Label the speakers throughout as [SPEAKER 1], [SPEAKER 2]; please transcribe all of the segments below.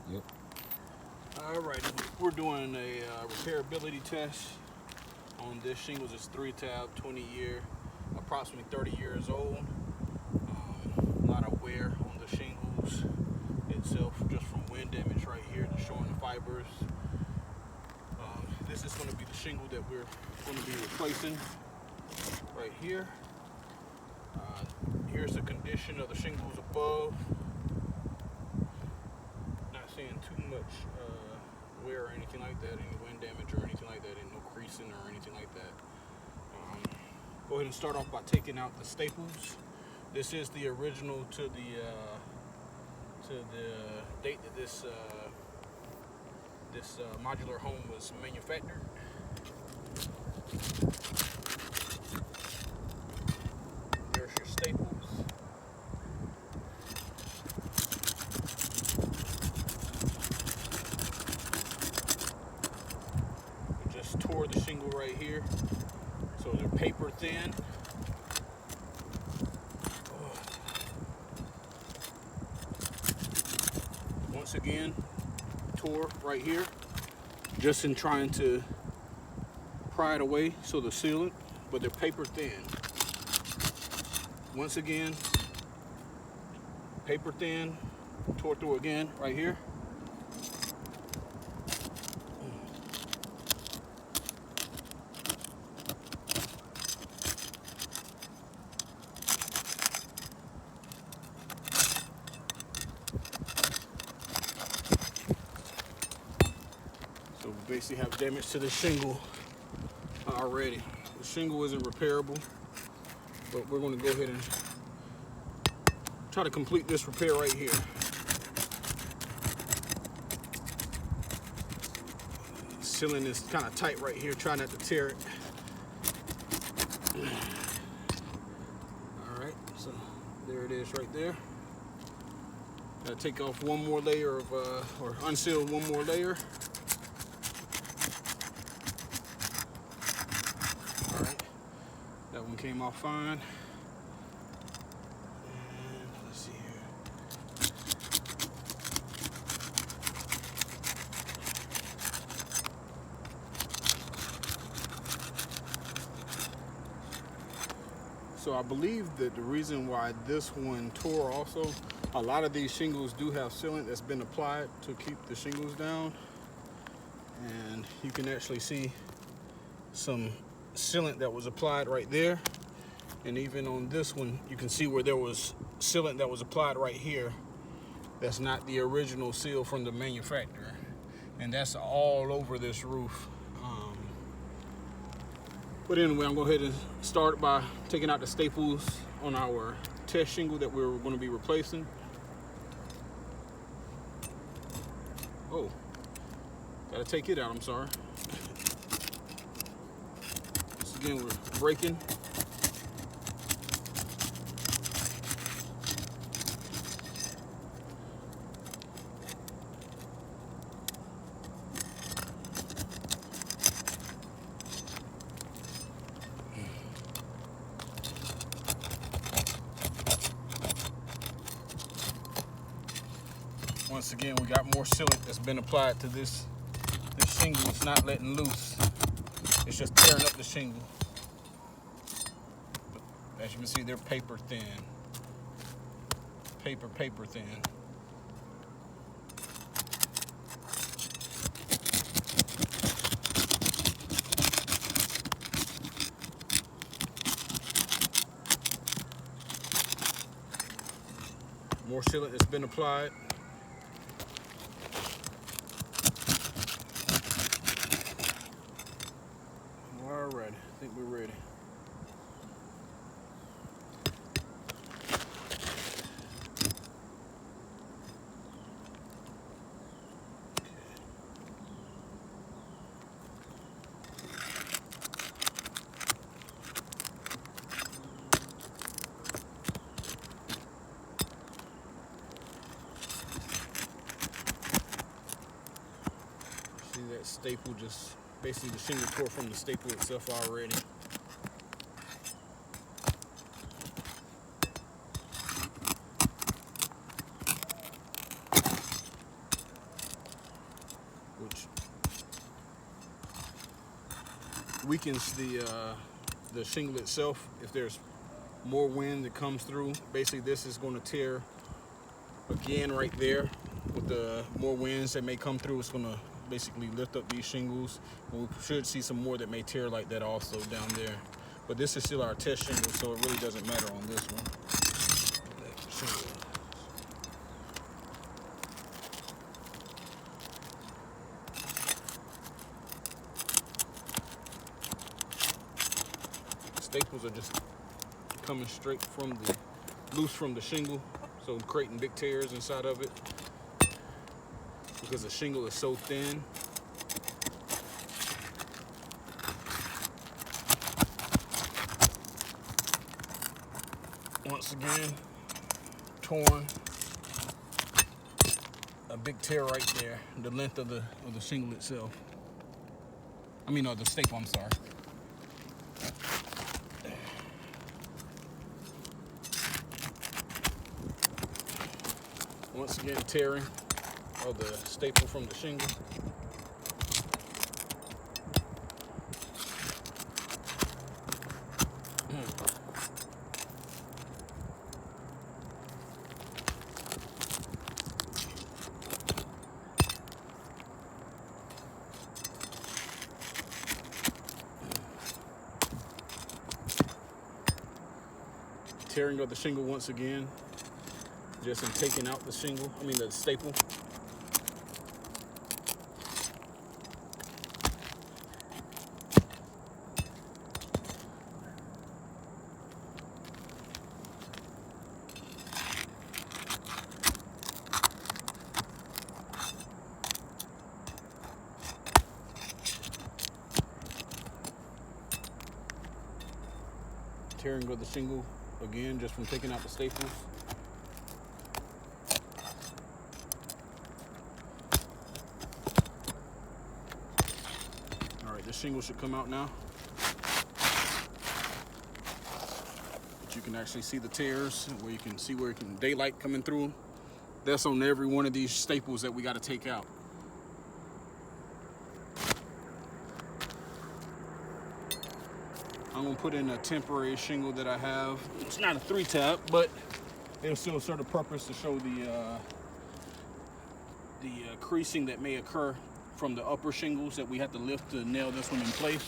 [SPEAKER 1] Yep.
[SPEAKER 2] Alright, we're doing a repairability test on this shingles. It's 3-tab, 20-year, approximately 30 years old. A lot of wear on the shingles itself, just from wind damage right here, just showing the fibers. This is going to be the shingle that we're going to be replacing right here. Here's the condition of the shingles above. Not seeing too much wear or anything like that, any wind damage or anything like that, and no creasing or anything like that. Go ahead and start off by taking out the staples. This is the original to the date that this modular home was manufactured. There's your staples. We just tore the shingle right here, so they're paper thin. Once again, tore right here, just in trying to pry it away so they're sealant, but they're paper thin. Once again, paper thin, tore through again right here. So we basically have damage to the shingle already. The shingle isn't repairable, but we're going to go ahead and try to complete this repair right here. Sealing is kind of tight right here, try not to tear it. All right, so there it is right there. Gotta take off one more layer of, or unseal one more layer. All right, that one came off fine. And let's see here. So I believe that the reason why this one tore also, a lot of these shingles do have sealant that's been applied to keep the shingles down. And you can actually see some sealant that was applied right there. And even on this one, you can see where there was sealant that was applied right here. That's not the original seal from the manufacturer. And that's all over this roof. But anyway, I'm going to go ahead and start by taking out the staples on our test shingle that we're going to be replacing. Oh, got to take it out, I'm sorry. Once again, we're breaking. Once again, we got more sealant that's been applied to this shingle. It's not letting loose. It's just tearing up the shingle. But as you can see, they're paper thin. Paper thin. More sealant that's been applied. Alright, I think we're ready. See that staple just, basically the shingle tore from the staple itself already. which weakens the shingle itself. If there's more wind that comes through, basically this is going to tear again right there. With the more winds that may come through, it's going to basically lift up these shingles, and we should see some more that may tear like that also down there. But this is still our test shingle, so it really doesn't matter on this one. Staples are just coming straight from loose from the shingle, so creating big tears inside of it because the shingle is so thin. Once again, torn, a big tear right there, the length of the shingle itself. I mean, the staple, I'm sorry. Once again, tearing of the staple from the shingle. Tearing of the shingle once again, just in taking out the shingle, the staple. Tearing of the shingle again, just from taking out the staples. All right, this shingle should come out now. But you can actually see the tears, where you can see where it can daylight coming through. That's on every one of these staples that we got to take out. I'm gonna put in a temporary shingle that I have. It's not a 3-tab, but it'll still serve the purpose to show the creasing that may occur from the upper shingles that we have to lift to nail this one in place.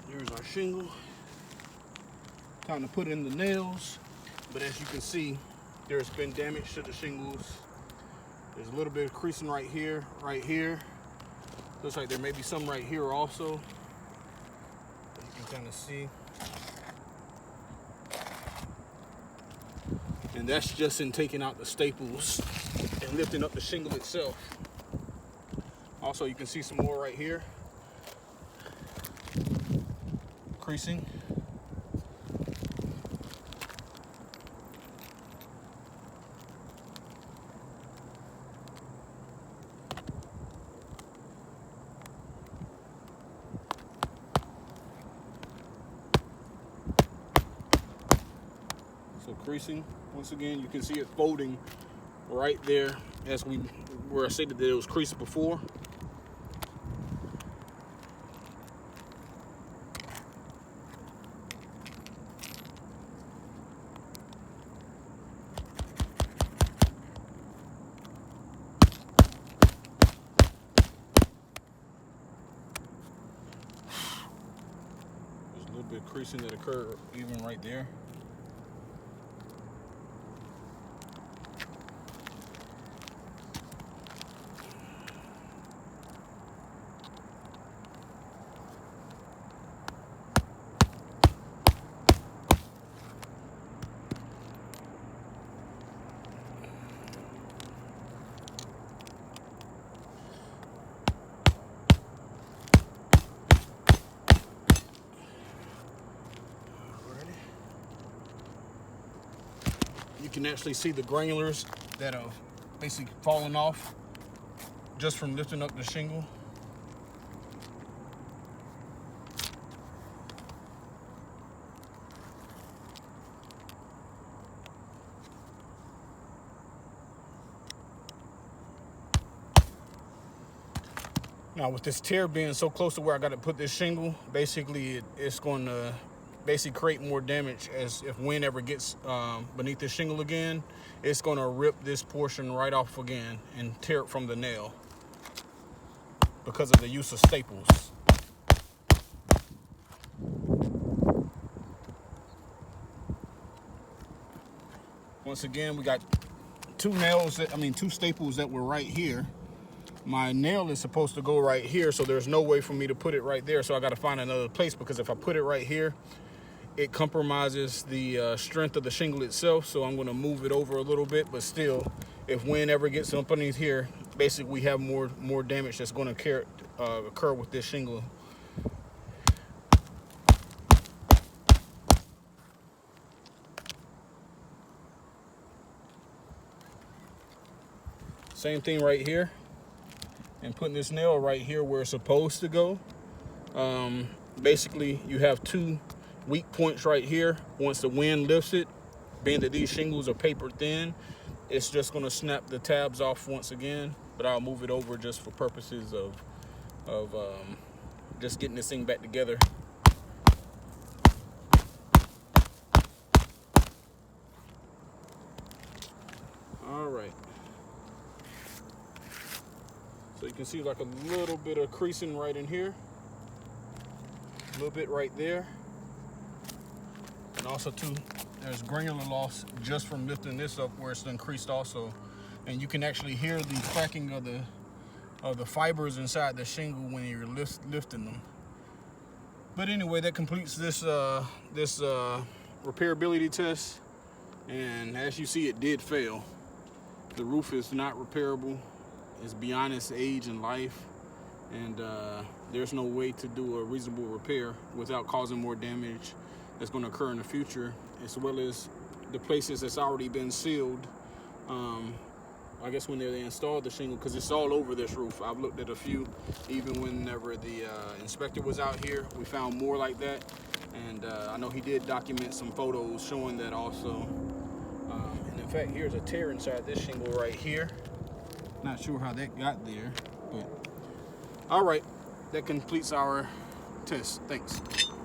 [SPEAKER 2] Here's our shingle. Time to put in the nails, but as you can see, there's been damage to the shingles. There's a little bit of creasing right here, right here. Looks like there may be some right here also. You can kind of see. And that's just in taking out the staples and lifting up the shingle itself. Also, you can see some more right here. Creasing. So creasing, once again, you can see it folding right there as where I stated that it was creased before. There's a little bit of creasing that occurred even right there. You can actually see the granulars that have basically fallen off just from lifting up the shingle. Now with this tear being so close to where I got to put this shingle, basically it's going to basically create more damage, as if wind ever gets beneath the shingle again, it's going to rip this portion right off again and tear it from the nail because of the use of staples. Once again, we got two staples that were right here. My nail is supposed to go right here, so there's no way for me to put it right there, so I got to find another place, because if I put it right here, it compromises the strength of the shingle itself. So I'm going to move it over a little bit, but still, if wind ever gets up underneath here, basically we have more damage that's going to occur with this shingle. Same thing right here, and putting this nail right here where it's supposed to go. Basically, you have two weak points right here. Once the wind lifts it, being that these shingles are paper thin, it's just going to snap the tabs off once again. But I'll move it over just for purposes of just getting this thing back together. All right. So you can see like a little bit of creasing right in here, a little bit right there, and also too, there's granular loss just from lifting this up where it's done creased also, and you can actually hear the cracking of the fibers inside the shingle when you're lifting them. But anyway, that completes this repairability test, and as you see, it did fail. The roof is not repairable. It's beyond its age and life, and there's no way to do a reasonable repair without causing more damage that's going to occur in the future, as well as the places that's already been sealed. I guess when they installed the shingle, because it's all over this roof. I've looked at a few, even whenever the inspector was out here, we found more like that, and I know he did document some photos showing that also. And in fact, here's a tear inside this shingle right here. Not sure how that got there, but all right, that completes our test. Thanks.